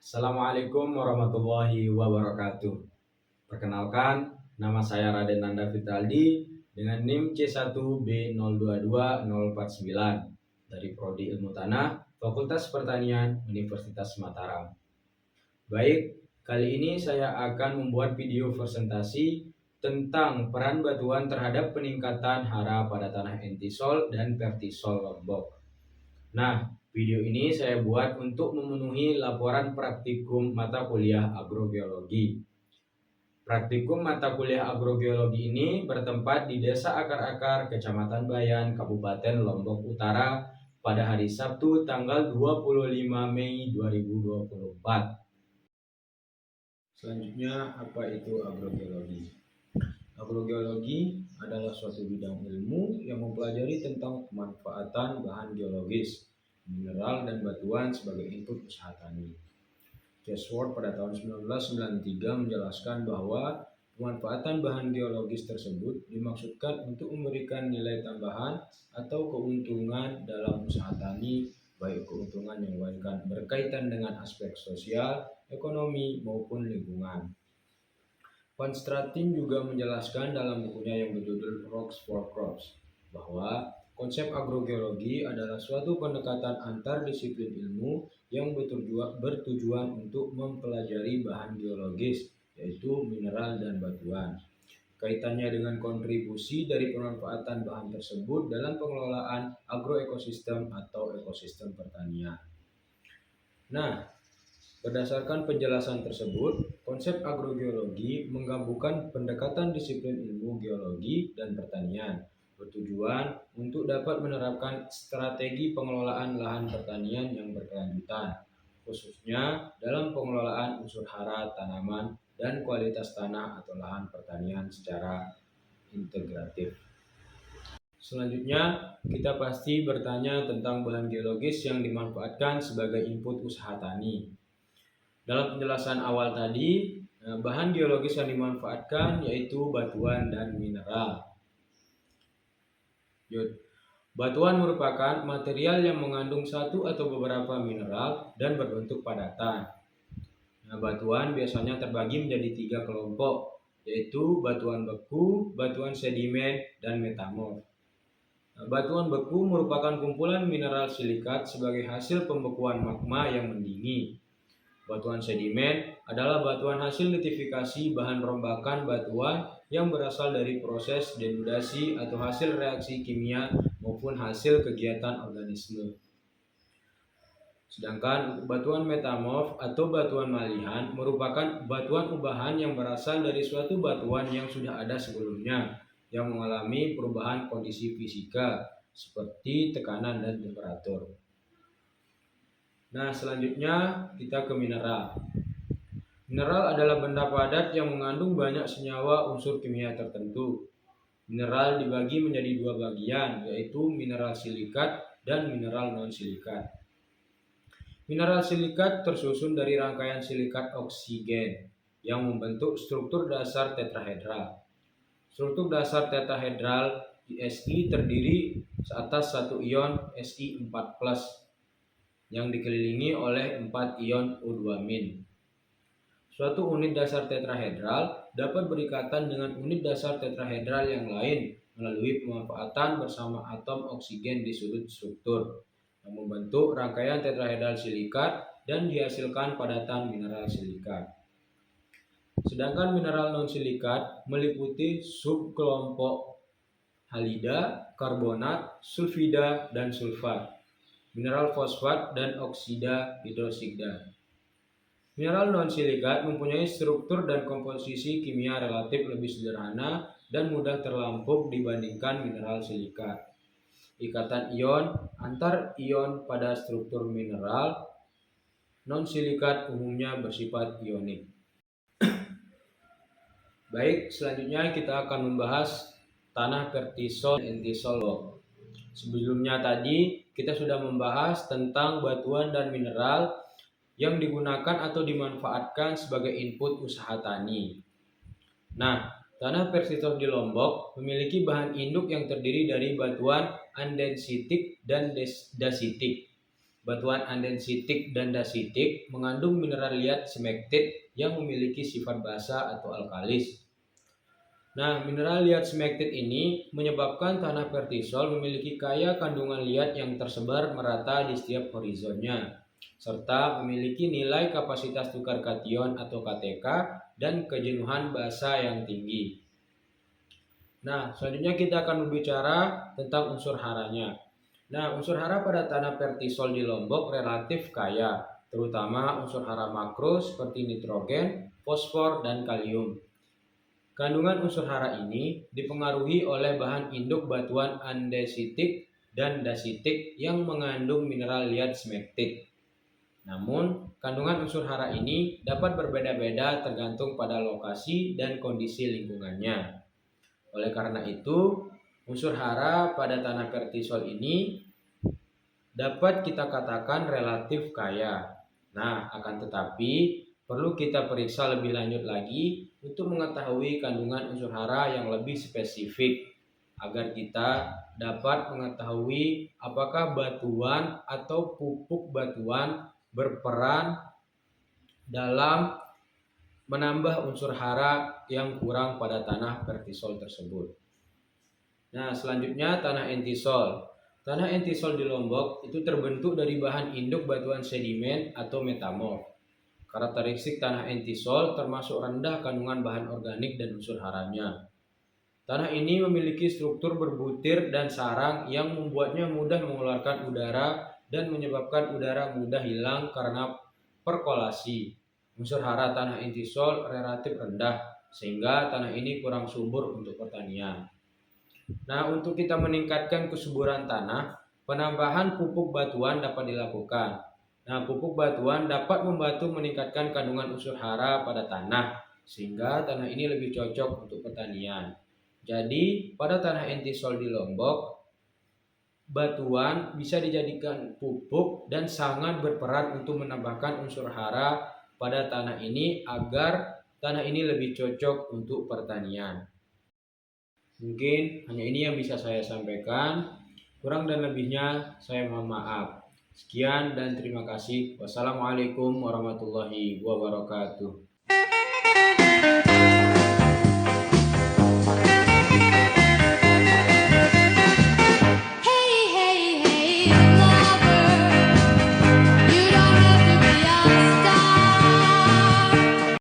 Assalamualaikum warahmatullahi wabarakatuh. Perkenalkan, nama saya Raden Nanda Fitraldi dengan NIM C1B022049 dari Prodi Ilmu Tanah, Fakultas Pertanian, Universitas Mataram. Baik, kali ini saya akan membuat video presentasi tentang peran batuan terhadap peningkatan hara pada tanah entisol dan vertisol Lombok. Nah, video ini saya buat untuk memenuhi laporan praktikum mata kuliah agrogeologi. Praktikum mata kuliah agrogeologi ini bertempat di Desa Akar-Akar, Kecamatan Bayan, Kabupaten Lombok Utara pada hari Sabtu tanggal 25 Mei 2024. Selanjutnya, apa itu agrogeologi? Agrogeologi adalah suatu bidang ilmu yang mempelajari tentang pemanfaatan bahan geologis, mineral dan batuan sebagai input usaha tani. Cashworth pada tahun 1993 menjelaskan bahwa pemanfaatan bahan geologis tersebut dimaksudkan untuk memberikan nilai tambahan atau keuntungan dalam usaha tani, baik keuntungan yang berkaitan dengan aspek sosial, ekonomi, maupun lingkungan. Van Straten juga menjelaskan dalam bukunya yang berjudul Rocks for Crops bahwa konsep agrogeologi adalah suatu pendekatan antar disiplin ilmu yang bertujuan untuk mempelajari bahan geologis, yaitu mineral dan batuan. Kaitannya dengan kontribusi dari pemanfaatan bahan tersebut dalam pengelolaan agroekosistem atau ekosistem pertanian. Nah, berdasarkan penjelasan tersebut, konsep agrogeologi menggabungkan pendekatan disiplin ilmu geologi dan pertanian, bertujuan untuk dapat menerapkan strategi pengelolaan lahan pertanian yang berkelanjutan, khususnya dalam pengelolaan unsur hara tanaman dan kualitas tanah atau lahan pertanian secara integratif. Selanjutnya, kita pasti bertanya tentang bahan geologis yang dimanfaatkan sebagai input usaha tani. Dalam penjelasan awal tadi, bahan geologis yang dimanfaatkan yaitu batuan dan mineral. Batuan merupakan material yang mengandung satu atau beberapa mineral dan berbentuk padatan. Batuan biasanya terbagi menjadi 3 kelompok, yaitu batuan beku, batuan sedimen, dan metamorf. Batuan beku merupakan kumpulan mineral silikat sebagai hasil pembekuan magma yang mendidih. Batuan sedimen adalah batuan hasil litifikasi bahan rombakan batuan yang berasal dari proses denudasi atau hasil reaksi kimia maupun hasil kegiatan organisme. Sedangkan batuan metamorf atau batuan malihan merupakan batuan ubahan yang berasal dari suatu batuan yang sudah ada sebelumnya yang mengalami perubahan kondisi fisika seperti tekanan dan temperatur. Nah, selanjutnya kita ke mineral. Mineral adalah benda padat yang mengandung banyak senyawa unsur kimia tertentu. Mineral dibagi menjadi 2 bagian, yaitu mineral silikat dan mineral non-silikat. Mineral silikat tersusun dari rangkaian silikat oksigen yang membentuk struktur dasar tetrahedral. Struktur dasar tetrahedral Si terdiri atas satu ion Si4+, yang dikelilingi oleh 4 ion O2-. Suatu unit dasar tetrahedral dapat berikatan dengan unit dasar tetrahedral yang lain melalui pemanfaatan bersama atom oksigen di sudut struktur yang membentuk rangkaian tetrahedral silikat dan dihasilkan padatan mineral silikat. Sedangkan mineral non-silikat meliputi subkelompok halida, karbonat, sulfida, dan sulfat, mineral fosfat, dan oksida hidroksida. Mineral non-silikat mempunyai struktur dan komposisi kimia relatif lebih sederhana dan mudah terlampuk dibandingkan mineral silikat. Ikatan ion antar ion pada struktur mineral non-silikat umumnya bersifat ionik. Baik, selanjutnya kita akan membahas tanah vertisol dan entisol. Sebelumnya tadi kita sudah membahas tentang batuan dan mineral yang digunakan atau dimanfaatkan sebagai input usaha tani. Nah, tanah vertisol di Lombok memiliki bahan induk yang terdiri dari batuan andensitik dan dasitik. batuan andesit dan dasit mengandung mineral liat smektit yang memiliki sifat basa atau alkalis. Nah, mineral liat smektit ini menyebabkan tanah vertisol memiliki kaya kandungan liat yang tersebar merata di setiap horizonnya, serta memiliki nilai kapasitas tukar kation atau KTK dan kejenuhan basa yang tinggi. Nah, selanjutnya kita akan berbicara tentang unsur haranya. Nah, unsur hara pada tanah vertisol di Lombok relatif kaya, terutama unsur hara makro seperti nitrogen, fosfor, dan kalium. Kandungan unsur hara ini dipengaruhi oleh bahan induk batuan andesitik dan dasitik yang mengandung mineral liat smektit. Namun, kandungan unsur hara ini dapat berbeda-beda tergantung pada lokasi dan kondisi lingkungannya. Oleh karena itu, unsur hara pada tanah vertisol ini dapat kita katakan relatif kaya. Nah, akan tetapi perlu kita periksa lebih lanjut lagi untuk mengetahui kandungan unsur hara yang lebih spesifik agar kita dapat mengetahui apakah batuan atau pupuk batuan berperan dalam menambah unsur hara yang kurang pada tanah vertisol tersebut. Nah, selanjutnya tanah entisol. Tanah entisol di Lombok itu terbentuk dari bahan induk batuan sedimen atau metamorf. Karakteristik tanah entisol termasuk rendah kandungan bahan organik dan unsur haranya. Tanah ini memiliki struktur berbutir dan sarang yang membuatnya mudah mengeluarkan udara dan menyebabkan udara mudah hilang karena perkolasi. Unsur hara tanah entisol relatif rendah, sehingga tanah ini kurang subur untuk pertanian. Nah, untuk kita meningkatkan kesuburan tanah, penambahan pupuk batuan dapat dilakukan. Nah, pupuk batuan dapat membantu meningkatkan kandungan unsur hara pada tanah, sehingga tanah ini lebih cocok untuk pertanian. Jadi, pada tanah entisol di Lombok, batuan bisa dijadikan pupuk dan sangat berperan untuk menambahkan unsur hara pada tanah ini agar tanah ini lebih cocok untuk pertanian. Mungkin hanya ini yang bisa saya sampaikan. Kurang dan lebihnya saya mohon maaf. Sekian dan terima kasih. Wassalamualaikum warahmatullahi wabarakatuh.